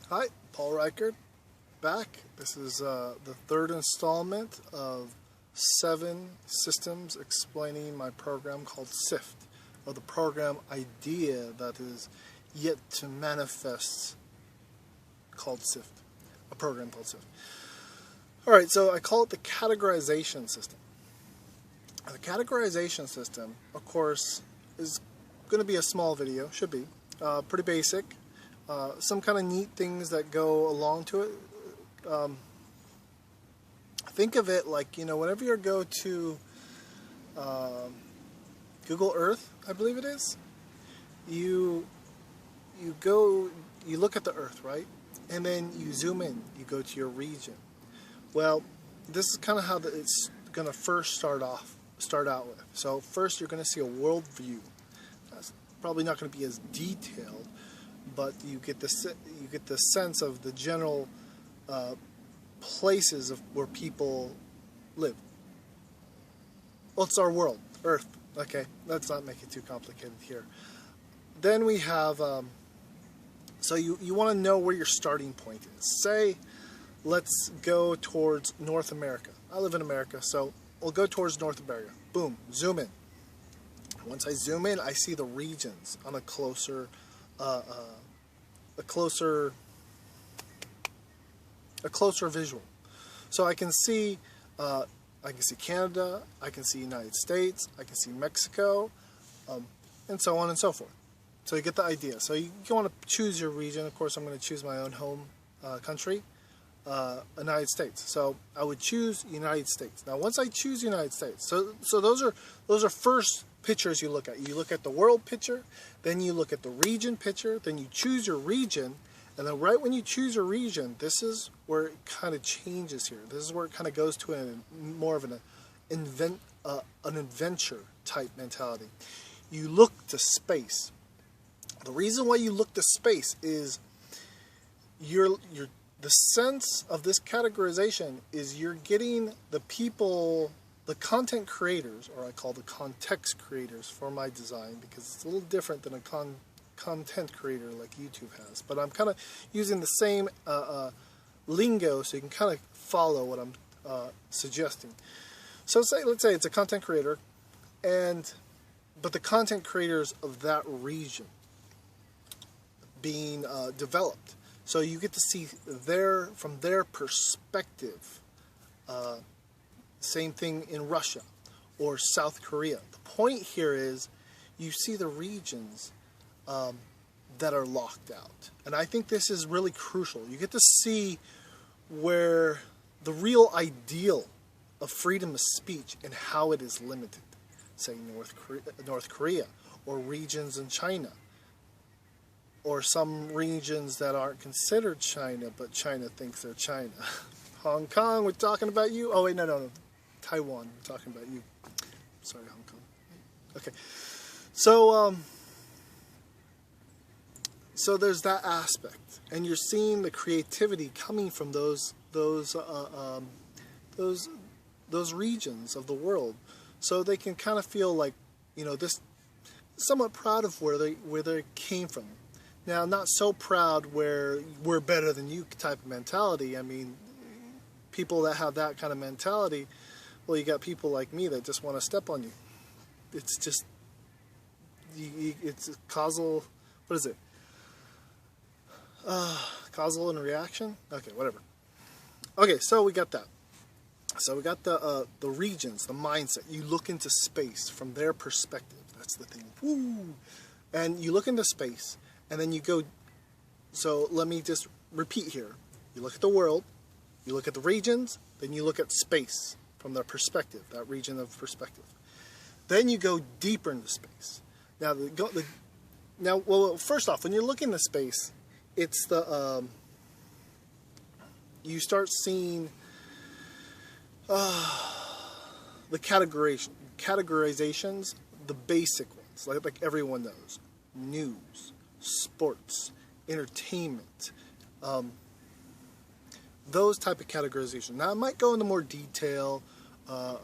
Hi, Paul Reichert, back. This is the third installment of 7 systems explaining my program called SIFT, or the program idea that is yet to manifest called SIFT, a program called SIFT. Alright, so I call it the categorization system. The categorization system, of course, is going to be a small video, should be, pretty basic. Some kind of neat things that go along to it. Think of it like, whenever you go to Google Earth, I believe it is, you look at the Earth, right? And then you zoom in, you go to your region. Well, this is kind of how it's going to first start out with. So first you're going to see a world view. That's probably not going to be as detailed, but you get the sense of the general places of where people live. Well, it's our world, Earth. Okay, let's not make it too complicated here. Then we have, so you want to know where your starting point is. Say, let's go towards North America. I live in America, so we'll go towards North America. Boom, zoom in. Once I zoom in, I see the regions on a closer visual. So I can see Canada, I can see United States, I can see Mexico, and so on and so forth. So you get the idea. So you want to choose your region. Of course, I'm going to choose my own home country, United States. So I would choose United States. Now, once I choose United States, so those are first pictures you look at. You look at the world picture, then you look at the region picture, then you choose your region, and then right when you choose your region, this is where it kind of changes here. This is where it kind of goes to more of an adventure type mentality. You look to space. The reason why you look to space is the sense of this categorization is you're getting the people, the content creators, or I call the context creators for my design, because it's a little different than a content creator like YouTube has. But I'm kind of using the same lingo so you can kind of follow what I'm suggesting. So let's say it's a content creator, but the content creators of that region being developed. So you get to see from their perspective. Same thing in Russia or South Korea. The point here is you see the regions that are locked out. And I think this is really crucial. You get to see where the real ideal of freedom of speech and how it is limited. Say North Korea or regions in China. Or some regions that aren't considered China, but China thinks they're China. Hong Kong, we're talking about you. Oh, wait, no. Taiwan, we're talking about you. Sorry, Hong Kong. Okay. So there's that aspect. And you're seeing the creativity coming from those regions of the world. So they can kind of feel like, this somewhat proud of where they came from. Now, not so proud where we're better than you type of mentality. I mean, people that have that kind of mentality, well, you got people like me that just want to step on you. It's just, it's causal, what is it? Causal and reaction? Okay, whatever. Okay, so we got that. So we got the regions, the mindset. You look into space from their perspective. That's the thing. Woo! And you look into space. And then you go, so let me just repeat here. You look at the world, you look at the regions, then you look at space from their perspective, that region of perspective. Then you go deeper into space. Now, well, first off, when you're looking at space, it's you start seeing the categorizations, the basic ones, like everyone knows. News, sports, entertainment, those type of categorization. Now, I might go into more detail of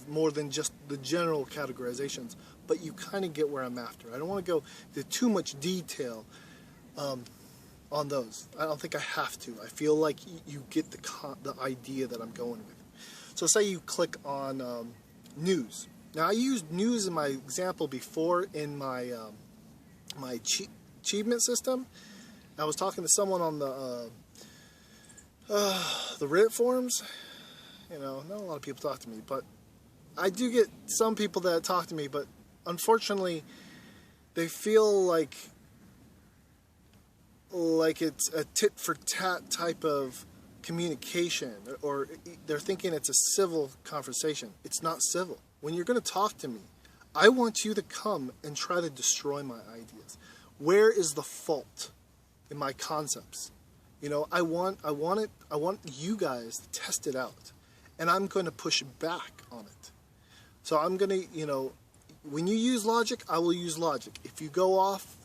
more than just the general categorizations, but you kind of get where I'm after. I don't want to go into too much detail on those. I don't think I have to. I feel like you get the idea that I'm going with. So say you click on news. Now I used news in my example before in my my achievement system. I was talking to someone on the Reddit forums. You know, not a lot of people talk to me, but I do get some people that talk to me, but unfortunately they feel like it's a tit-for-tat type of communication, or they're thinking it's a civil conversation. It's not civil. When you're going to talk to me, I want you to come and try to destroy my ideas. Where is the fault in my concepts? You know, I want you guys to test it out, and I'm going to push back on it. So I'm going to, you know, when you use logic, I will use logic. If you go off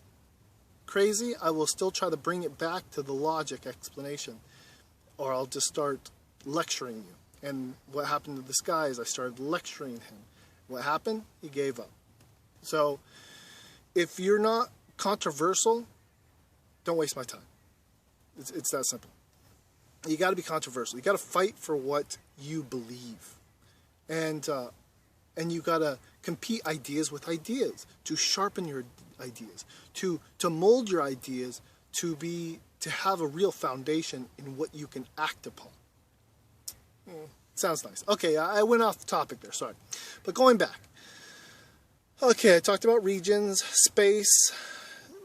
crazy, I will still try to bring it back to the logic explanation, or I'll just start lecturing you. And what happened to this guy is I started lecturing him. What happened? He gave up. So if you're not controversial, don't waste my time. It's that simple. You got to be controversial. You got to fight for what you believe, and you got to compete ideas with ideas to sharpen your ideas, to mold your ideas to have a real foundation in what you can act upon. Sounds nice. Okay, I went off the topic there, sorry. But going back. Okay, I talked about regions, space.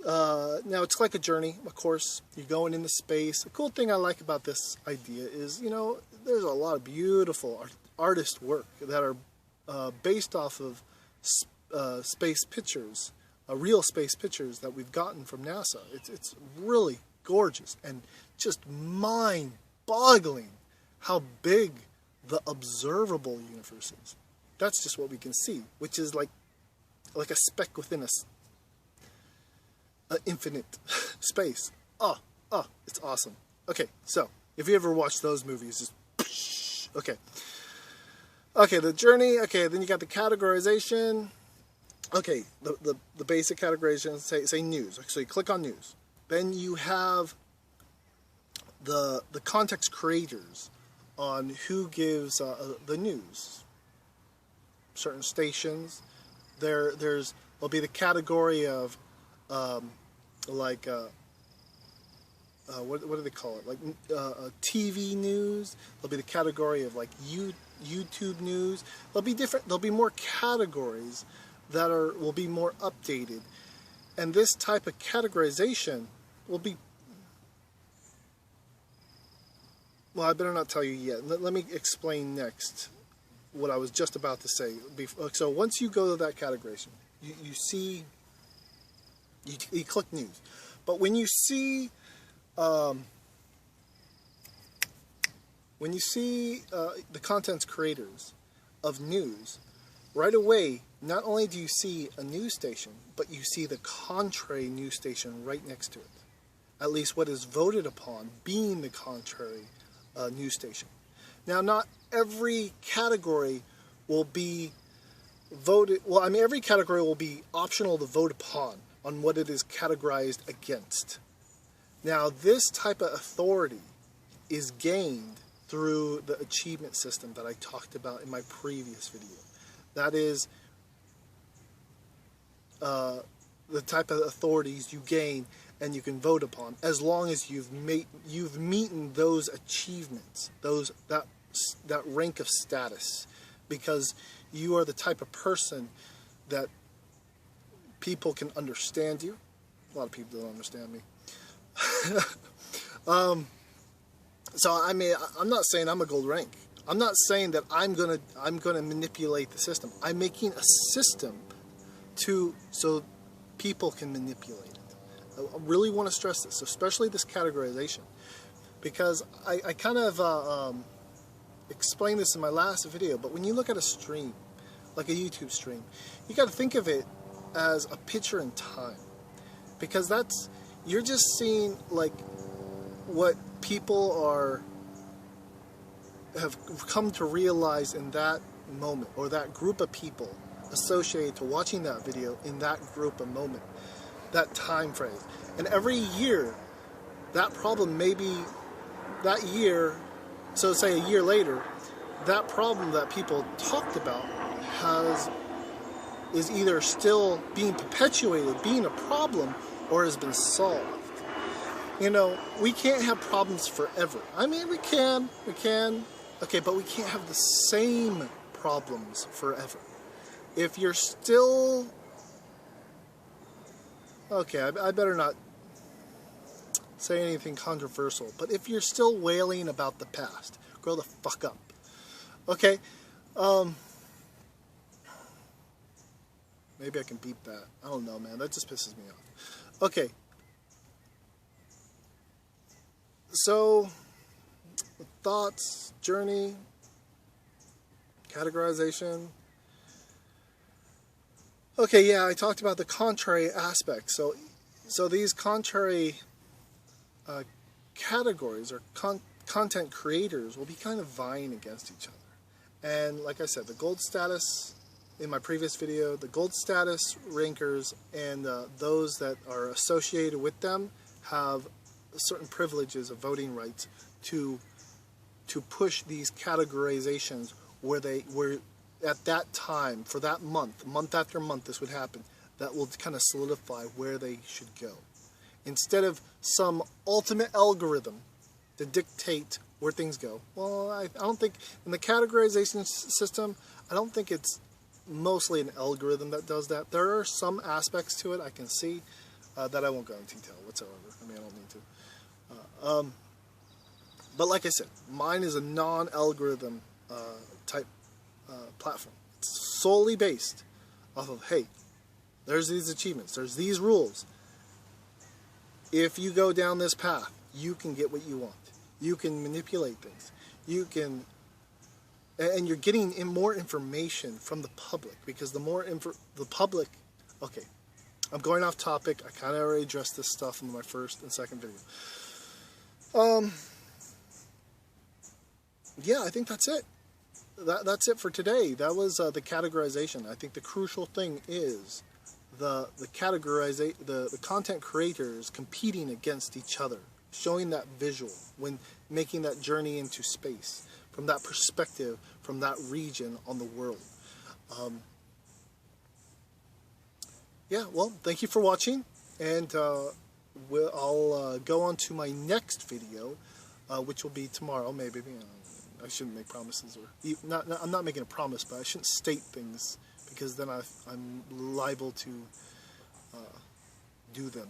Now it's like a journey, of course. You're going into space. The cool thing I like about this idea is, you know, there's a lot of beautiful artist work that are based off of space pictures, real space pictures that we've gotten from NASA. It's really gorgeous and just mind-boggling how big the observable universe is. That's just what we can see, which is like a speck within an infinite space. It's awesome. Okay, so if you ever watch those movies, just okay, the journey. Okay, then you got the categorization. Okay, the basic categorization. Say news. So you click on news. Then you have the context creators on who gives the news. Certain stations. There'll be the category of what do they call it? Like TV news. There'll be the category of like YouTube news. There'll be more categories that will be more updated, and this type of categorization will be. Well, I better not tell you yet. Let me explain next what I was just about to say. So once you go to that categorization, you see, you click news. But when you see the contents creators of news, right away, not only do you see a news station, but you see the contrary news station right next to it. At least what is voted upon being the contrary news station. Now, not every category will be voted. Well, I mean, every category will be optional to vote upon on what it is categorized against. Now, this type of authority is gained through the achievement system that I talked about in my previous video. That is the type of authorities you gain and you can vote upon, as long as you've meeting those achievements, that rank of status, because you are the type of person that people can understand you. A lot of people don't understand me. So I mean, I'm not saying I'm a gold rank. I'm not saying that I'm gonna manipulate the system. I'm making a system so people can manipulate it. I really want to stress this, especially this categorization, because I kind of explained this in my last video. But when you look at a stream, like a YouTube stream, you got to think of it as a picture in time, because you're just seeing like what people have come to realize in that moment, or that group of people associated to watching that video in that group of moment, that time frame. And every year, that problem may be that year, so say a year later, that problem that people talked about is either still being perpetuated, being a problem, or has been solved. You know, we can't have problems forever. I mean, we can, okay, but we can't have the same problems forever. If you're still, okay, I better not say anything controversial, but if you're still wailing about the past, grow the fuck up. Okay, maybe I can beat that. I don't know, man, that just pisses me off. Okay, so thoughts, journey, categorization. Okay, yeah, I talked about the contrary aspects. So these contrary categories or content creators will be kind of vying against each other. And like I said, the gold status in my previous video, the gold status rankers and those that are associated with them have certain privileges of voting rights to push these categorizations where at that time, for that month after month, this would happen. That will kind of solidify where they should go. Instead of some ultimate algorithm to dictate where things go. Well, I don't think, in the categorization system, I don't think it's mostly an algorithm that does that. There are some aspects to it I can see that I won't go into detail whatsoever. I mean, I don't need to. But like I said, mine is a non-algorithm type platform. It's solely based off of, hey, there's these achievements, there's these rules. If you go down this path, you can get what you want. You can manipulate things. You can, and you're getting more information from the public, because the more the public, okay, I'm going off topic. I kind of already addressed this stuff in my first and second video. Yeah, I think that's it. That's it for today. That was the categorization. I think the crucial thing is the content creators competing against each other, showing that visual when making that journey into space, from that perspective, from that region on the world. Yeah, well, thank you for watching, and I'll go on to my next video, which will be tomorrow, maybe. I shouldn't make promises, or I'm not making a promise, but I shouldn't state things, because then I'm liable to do them,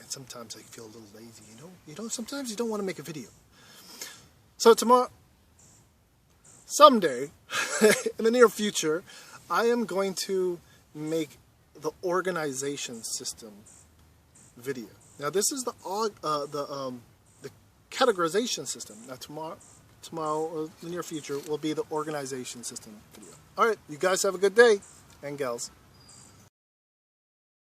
and sometimes I feel a little lazy. You know, sometimes you don't want to make a video. So tomorrow, someday, in the near future, I am going to make the organization system video. Now this is the categorization system. Now tomorrow, in the near future, will be the organization system video. Alright, you guys have a good day, and gals.